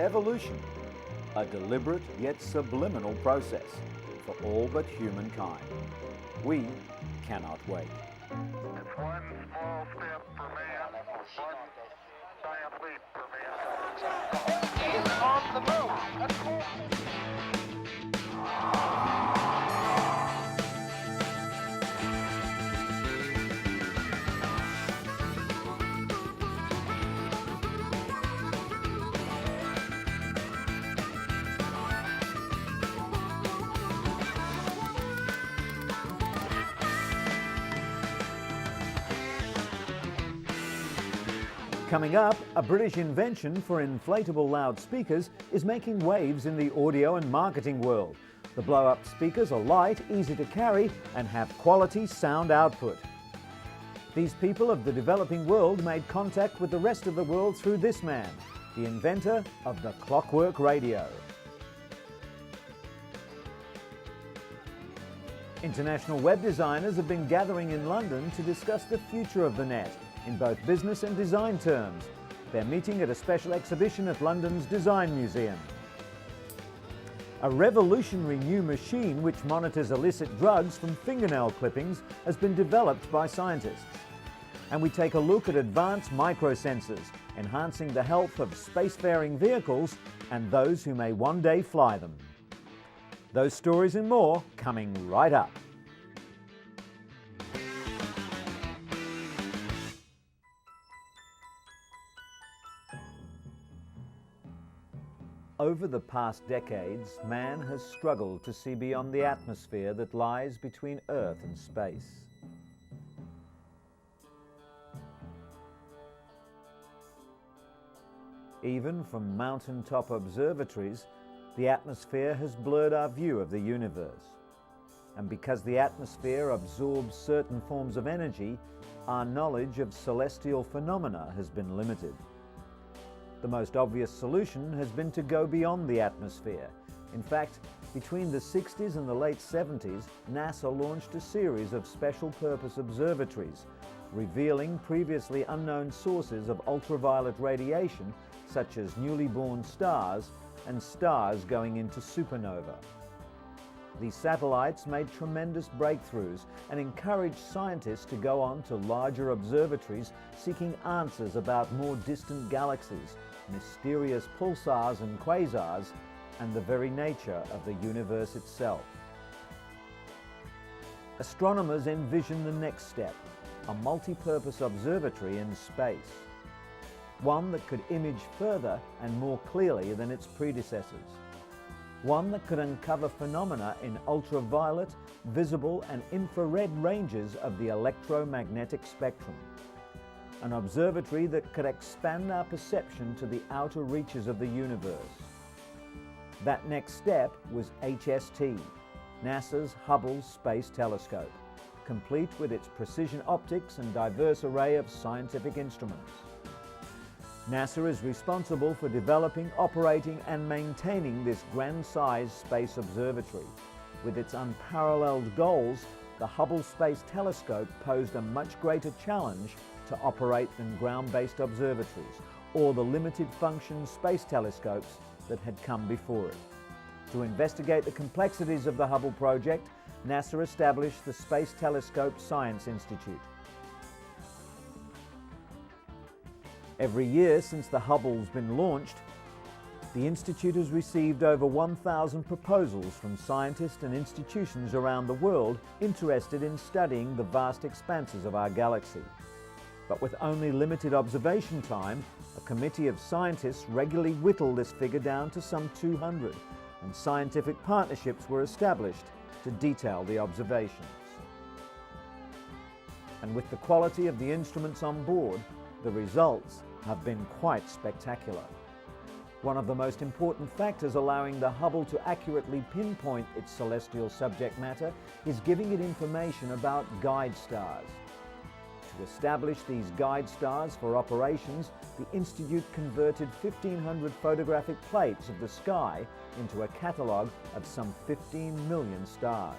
evolution, a deliberate yet subliminal process for all but humankind. We cannot wait. It's one small step for man, one giant leap for mankind. He's on the move. Coming up, a British invention for inflatable loudspeakers is making waves in the audio and marketing world. The blow-up speakers are light, easy to carry, and have quality sound output. These people of the developing world made contact with the rest of the world through this man, the inventor of the clockwork radio. International web designers have been gathering in London to discuss the future of the net, in both business and design terms. They're meeting at a special exhibition at London's Design Museum. A revolutionary new machine which monitors illicit drugs from fingernail clippings has been developed by scientists. And we take a look at advanced microsensors, enhancing the health of spacefaring vehicles and those who may one day fly them. Those stories and more coming right up. Over the past decades, man has struggled to see beyond the atmosphere that lies between Earth and space. Even from mountaintop observatories, the atmosphere has blurred our view of the universe. And because the atmosphere absorbs certain forms of energy, our knowledge of celestial phenomena has been limited. The most obvious solution has been to go beyond the atmosphere. In fact, between the 60s and the late 70s, NASA launched a series of special-purpose observatories, revealing previously unknown sources of ultraviolet radiation, such as newly born stars and stars going into supernova. These satellites made tremendous breakthroughs and encouraged scientists to go on to larger observatories seeking answers about more distant galaxies, mysterious pulsars and quasars, and the very nature of the universe itself. Astronomers envision the next step, a multi-purpose observatory in space. One that could image further and more clearly than its predecessors. One that could uncover phenomena in ultraviolet, visible and infrared ranges of the electromagnetic spectrum. An observatory that could expand our perception to the outer reaches of the universe. That next step was HST, NASA's Hubble Space Telescope, complete with its precision optics and diverse array of scientific instruments. NASA is responsible for developing, operating and maintaining this grand-sized space observatory. With its unparalleled goals, the Hubble Space Telescope posed a much greater challenge to operate than ground-based observatories or the limited-function space telescopes that had come before it. To investigate the complexities of the Hubble project, NASA established the Space Telescope Science Institute. Every year since the Hubble's been launched, the Institute has received over 1,000 proposals from scientists and institutions around the world interested in studying the vast expanses of our galaxy. But with only limited observation time, a committee of scientists regularly whittle this figure down to some 200, and scientific partnerships were established to detail the observations. And with the quality of the instruments on board, the results have been quite spectacular. One of the most important factors allowing the Hubble to accurately pinpoint its celestial subject matter is giving it information about guide stars. To establish these guide stars for operations, the Institute converted 1,500 photographic plates of the sky into a catalogue of some 15 million stars.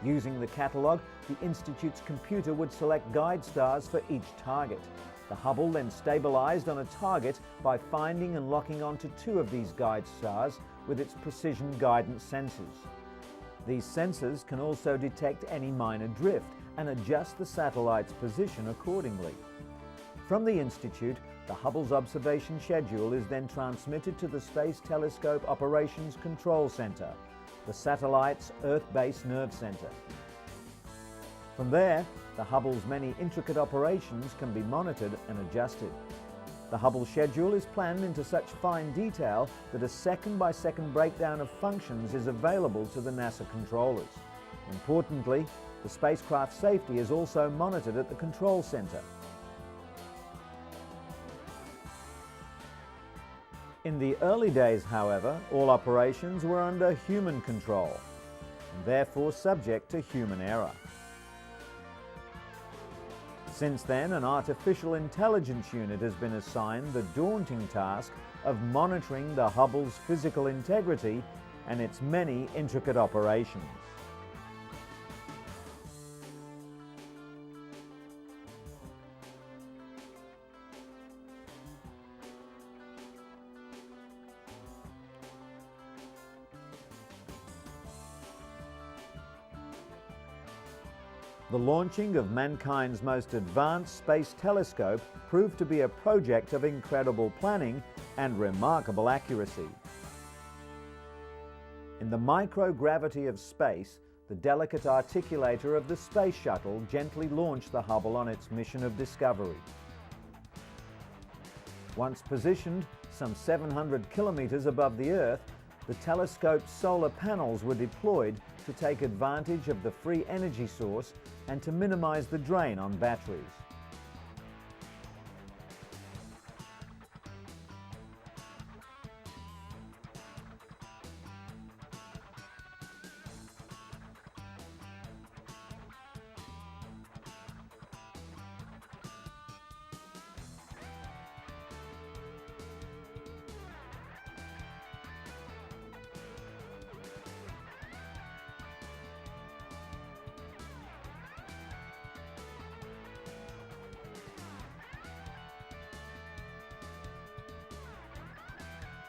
Using the catalogue, the Institute's computer would select guide stars for each target, The Hubble then stabilized on a target by finding and locking onto two of these guide stars with its precision guidance sensors. These sensors can also detect any minor drift and adjust the satellite's position accordingly. From the Institute, the Hubble's observation schedule is then transmitted to the Space Telescope Operations Control Center, the satellite's Earth-based nerve center. From there, the Hubble's many intricate operations can be monitored and adjusted. The Hubble schedule is planned into such fine detail that a second-by-second breakdown of functions is available to the NASA controllers. Importantly, the spacecraft safety is also monitored at the control center. In the early days, however, all operations were under human control, and therefore subject to human error. Since then, an artificial intelligence unit has been assigned the daunting task of monitoring the Hubble's physical integrity and its many intricate operations. The launching of mankind's most advanced space telescope proved to be a project of incredible planning and remarkable accuracy. In the microgravity of space, the delicate articulator of the space shuttle gently launched the Hubble on its mission of discovery. Once positioned some 700 kilometers above the Earth, the telescope's solar panels were deployed to take advantage of the free energy source and to minimize the drain on batteries.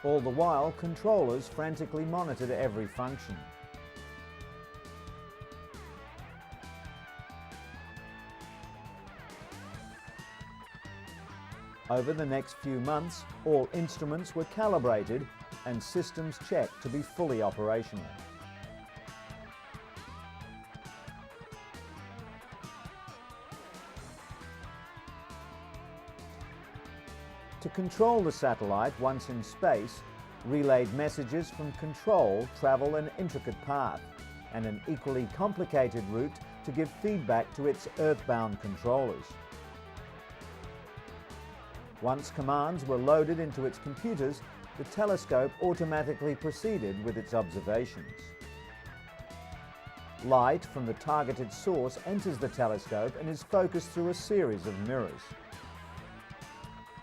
All the while, controllers frantically monitored every function. Over the next few months, all instruments were calibrated and systems checked to be fully operational. To control the satellite once in space, relayed messages from control travel an intricate path and an equally complicated route to give feedback to its earthbound controllers. Once commands were loaded into its computers, the telescope automatically proceeded with its observations. Light from the targeted source enters the telescope and is focused through a series of mirrors.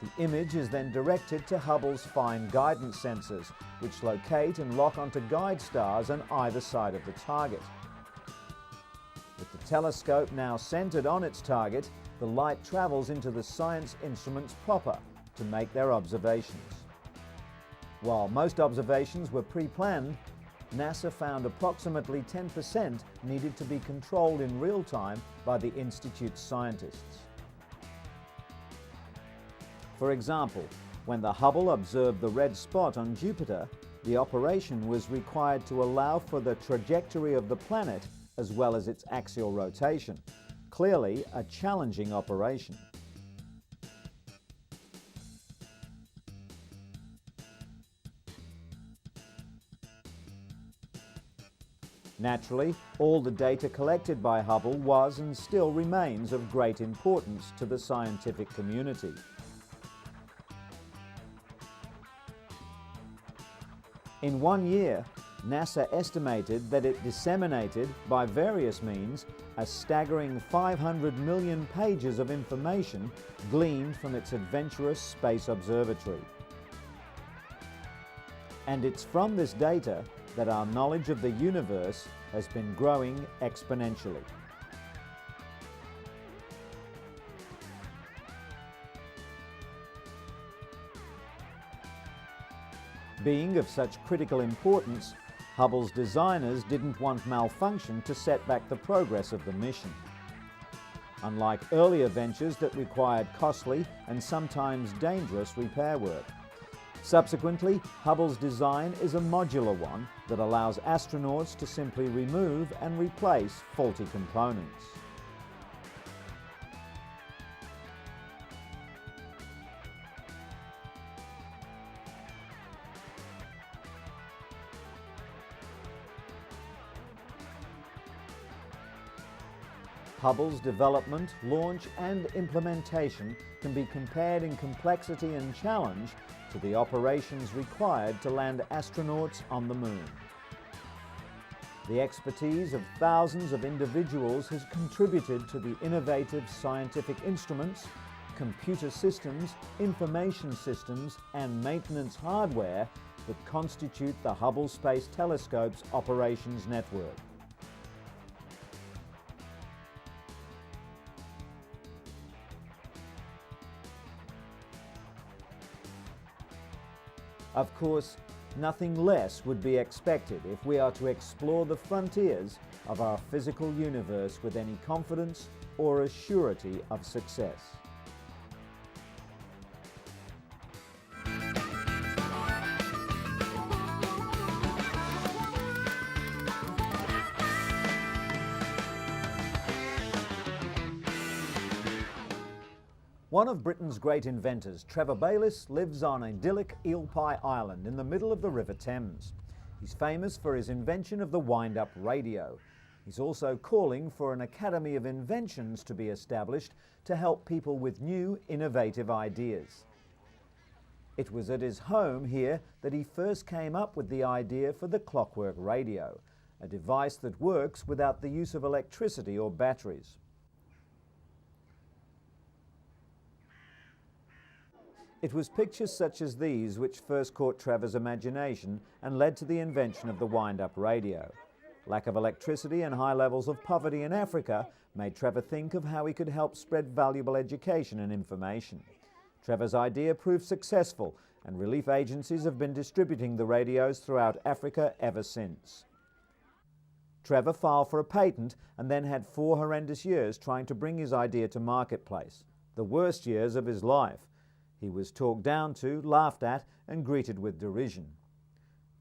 The image is then directed to Hubble's fine guidance sensors, which locate and lock onto guide stars on either side of the target. With the telescope now centered on its target, the light travels into the science instruments proper to make their observations. While most observations were pre-planned, NASA found approximately 10% needed to be controlled in real time by the Institute's scientists. For example, when the Hubble observed the red spot on Jupiter, the operation was required to allow for the trajectory of the planet as well as its axial rotation. Clearly a challenging operation. Naturally, all the data collected by Hubble was and still remains of great importance to the scientific community. In 1 year, NASA estimated that it disseminated, by various means, a staggering 500 million pages of information gleaned from its adventurous space observatory. And it's from this data that our knowledge of the universe has been growing exponentially. Being of such critical importance, Hubble's designers didn't want malfunction to set back the progress of the mission. Unlike earlier ventures that required costly and sometimes dangerous repair work. Subsequently, Hubble's design is a modular one that allows astronauts to simply remove and replace faulty components. Hubble's development, launch and implementation can be compared in complexity and challenge to the operations required to land astronauts on the moon. The expertise of thousands of individuals has contributed to the innovative scientific instruments, computer systems, information systems and maintenance hardware that constitute the Hubble Space Telescope's operations network. Of course, nothing less would be expected if we are to explore the frontiers of our physical universe with any confidence or a surety of success. One of Britain's great inventors, Trevor Bayliss, lives on idyllic Eel Pie Island in the middle of the River Thames. He's famous for his invention of the wind-up radio. He's also calling for an Academy of Inventions to be established to help people with new, innovative ideas. It was at his home here that he first came up with the idea for the clockwork radio, a device that works without the use of electricity or batteries. It was pictures such as these which first caught Trevor's imagination and led to the invention of the wind-up radio. Lack of electricity and high levels of poverty in Africa made Trevor think of how he could help spread valuable education and information. Trevor's idea proved successful, and relief agencies have been distributing the radios throughout Africa ever since. Trevor filed for a patent and then had 4 horrendous years trying to bring his idea to marketplace, the worst years of his life. He was talked down to, laughed at and greeted with derision.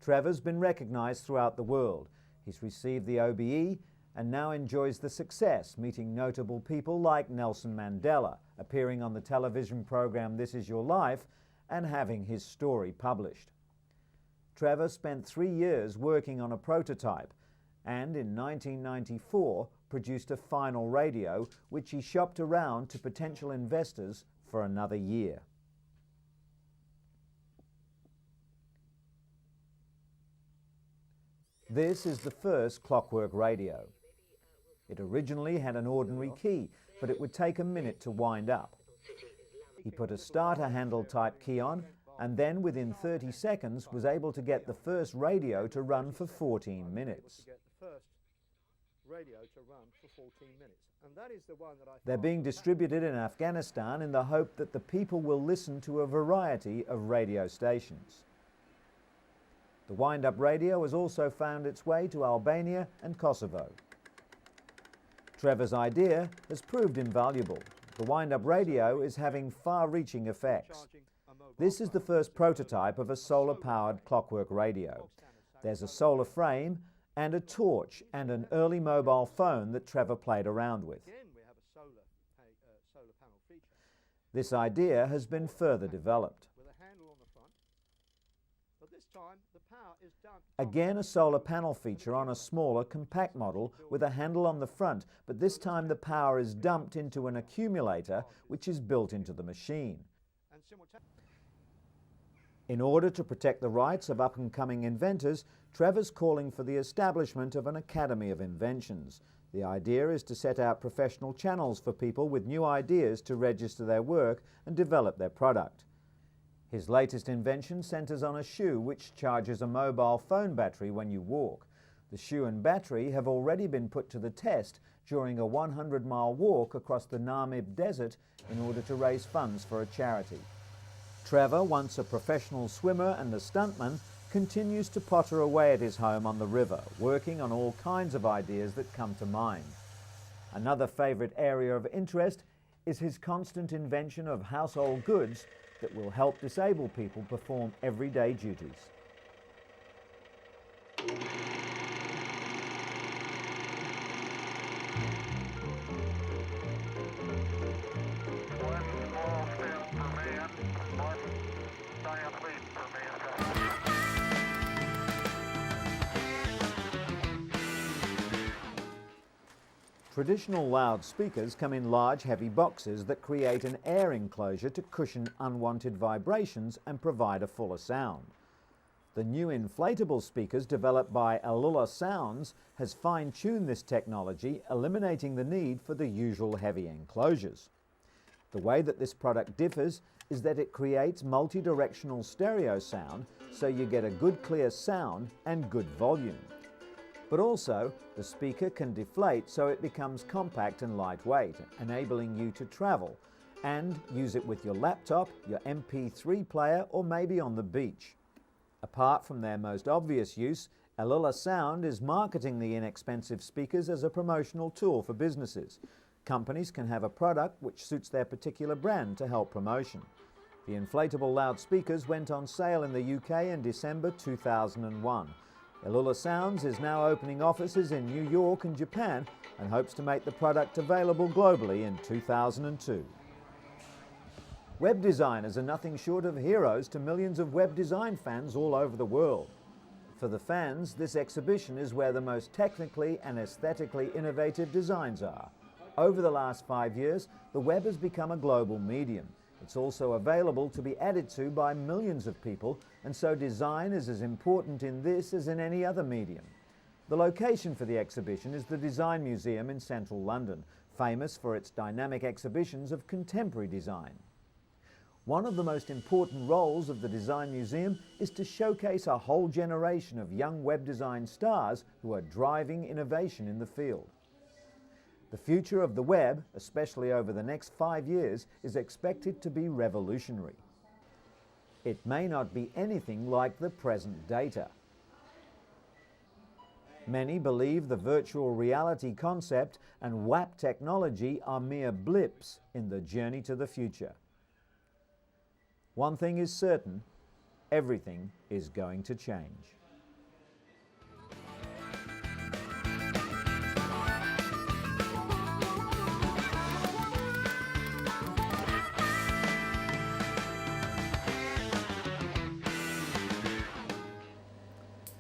Trevor's been recognised throughout the world. He's received the OBE and now enjoys the success, meeting notable people like Nelson Mandela, appearing on the television programme This Is Your Life and having his story published. Trevor spent 3 years working on a prototype and in 1994 produced a final radio which he shopped around to potential investors for another year. This is the first clockwork radio. It originally had an ordinary key, but it would take a minute to wind up. He put a starter handle type key on, and then within 30 seconds was able to get the first radio to run for 14 minutes. They're being distributed in Afghanistan in the hope that the people will listen to a variety of radio stations. The wind-up radio has also found its way to Albania and Kosovo. Trevor's idea has proved invaluable. The wind-up radio is having far-reaching effects. This is the first prototype of a solar-powered clockwork radio. There's a solar frame and a torch and an early mobile phone that Trevor played around with. This idea has been further developed. Again, a solar panel feature on a smaller, compact model with a handle on the front, but this time the power is dumped into an accumulator which is built into the machine. In order to protect the rights of up-and-coming inventors, Trevor's calling for the establishment of an Academy of Inventions. The idea is to set out professional channels for people with new ideas to register their work and develop their product. His latest invention centres on a shoe which charges a mobile phone battery when you walk. The shoe and battery have already been put to the test during a 100-mile walk across the Namib Desert in order to raise funds for a charity. Trevor, once a professional swimmer and a stuntman, continues to potter away at his home on the river, working on all kinds of ideas that come to mind. Another favourite area of interest is his constant invention of household goods that will help disabled people perform everyday duties. One small step for man, one giant leap for mankind. Traditional loudspeakers come in large, heavy boxes that create an air enclosure to cushion unwanted vibrations and provide a fuller sound. The new inflatable speakers developed by Ellula Sounds has fine-tuned this technology, eliminating the need for the usual heavy enclosures. The way that this product differs is that it creates multi-directional stereo sound, so you get a good clear sound and good volume. But also, the speaker can deflate so it becomes compact and lightweight, enabling you to travel and use it with your laptop, your MP3 player, or maybe on the beach. Apart from their most obvious use, Ellula Sound is marketing the inexpensive speakers as a promotional tool for businesses. Companies can have a product which suits their particular brand to help promotion. The inflatable loudspeakers went on sale in the UK in December 2001. Ellula Sounds is now opening offices in New York and Japan and hopes to make the product available globally in 2002. Web designers are nothing short of heroes to millions of web design fans all over the world. For the fans, this exhibition is where the most technically and aesthetically innovative designs are. Over the last 5 years, the web has become a global medium. It's also available to be added to by millions of people, and so design is as important in this as in any other medium. The location for the exhibition is the Design Museum in central London, famous for its dynamic exhibitions of contemporary design. One of the most important roles of the Design Museum is to showcase a whole generation of young web design stars who are driving innovation in the field. The future of the web, especially over the next 5 years, is expected to be revolutionary. It may not be anything like the present data. Many believe the virtual reality concept and WAP technology are mere blips in the journey to the future. One thing is certain, everything is going to change.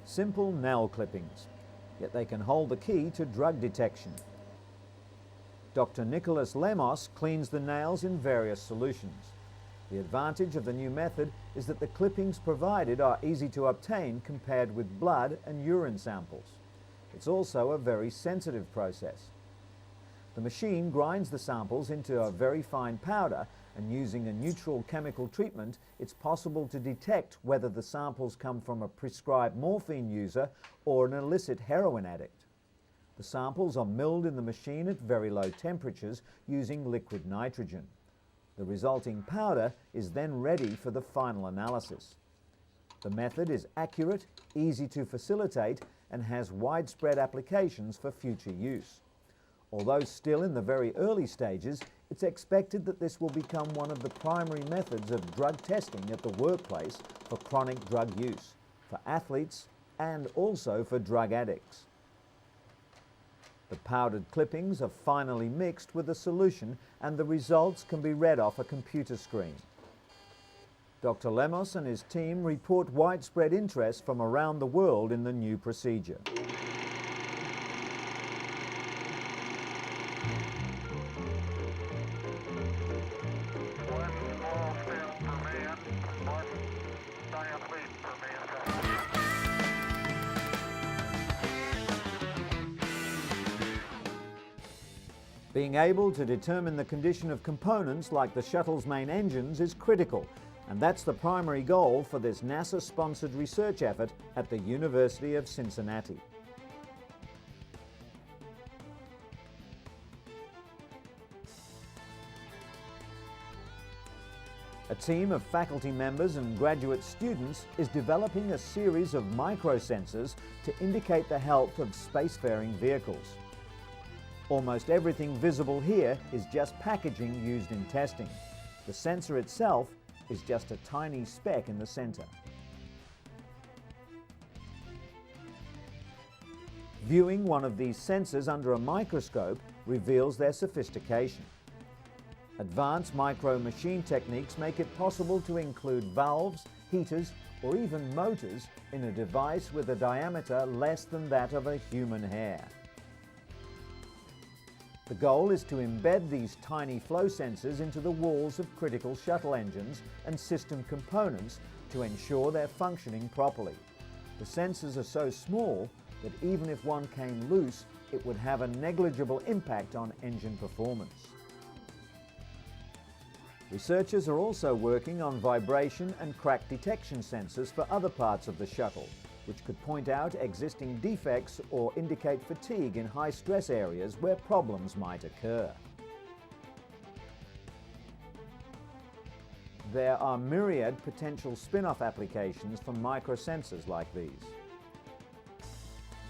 Simple nail clippings, yet they can hold the key to drug detection. Dr. Nicholas Lemos cleans the nails in various solutions. The advantage of the new method is that the clippings provided are easy to obtain compared with blood and urine samples. It's also a very sensitive process. The machine grinds the samples into a very fine powder, and using a neutral chemical treatment, it's possible to detect whether the samples come from a prescribed morphine user or an illicit heroin addict. The samples are milled in the machine at very low temperatures using liquid nitrogen. The resulting powder is then ready for the final analysis. The method is accurate, easy to facilitate, and has widespread applications for future use. Although still in the very early stages, it's expected that this will become one of the primary methods of drug testing at the workplace for chronic drug use, for athletes, and also for drug addicts. The powdered clippings are finally mixed with a solution, and the results can be read off a computer screen. Dr. Lemos and his team report widespread interest from around the world in the new procedure. One small step for man, one giant leap for mankind. Being able to determine the condition of components like the shuttle's main engines is critical, and that's the primary goal for this NASA-sponsored research effort at the University of Cincinnati. A team of faculty members and graduate students is developing a series of microsensors to indicate the health of spacefaring vehicles. Almost everything visible here is just packaging used in testing. The sensor itself is just a tiny speck in the center. Viewing one of these sensors under a microscope reveals their sophistication. Advanced micro machine techniques make it possible to include valves, heaters, or even motors in a device with a diameter less than that of a human hair. The goal is to embed these tiny flow sensors into the walls of critical shuttle engines and system components to ensure they're functioning properly. The sensors are so small that even if one came loose, it would have a negligible impact on engine performance. Researchers are also working on vibration and crack detection sensors for other parts of the shuttle, which could point out existing defects or indicate fatigue in high-stress areas where problems might occur. There are myriad potential spin-off applications for microsensors like these.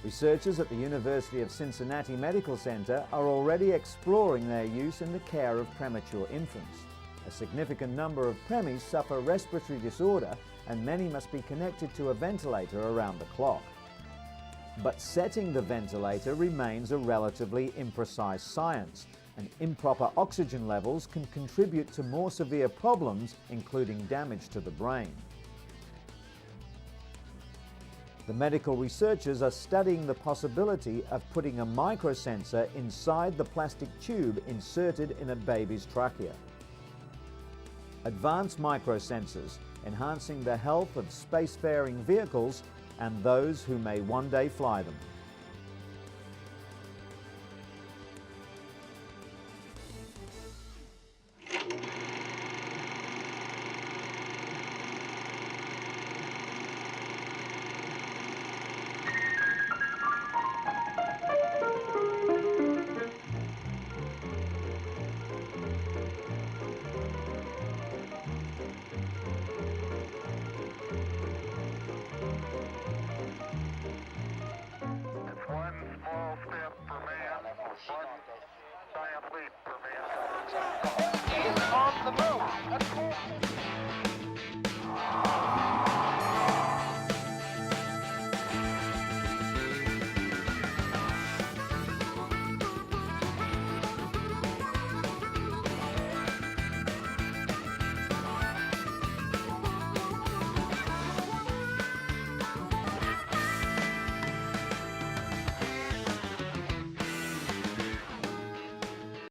Researchers at the University of Cincinnati Medical Center are already exploring their use in the care of premature infants. A significant number of preemies suffer respiratory disorder, and many must be connected to a ventilator around the clock. But setting the ventilator remains a relatively imprecise science, and improper oxygen levels can contribute to more severe problems, including damage to the brain. The medical researchers are studying the possibility of putting a microsensor inside the plastic tube inserted in a baby's trachea. Advanced microsensors enhancing the health of spacefaring vehicles and those who may one day fly them. One small step for man, one giant leap for mankind. Is on the move.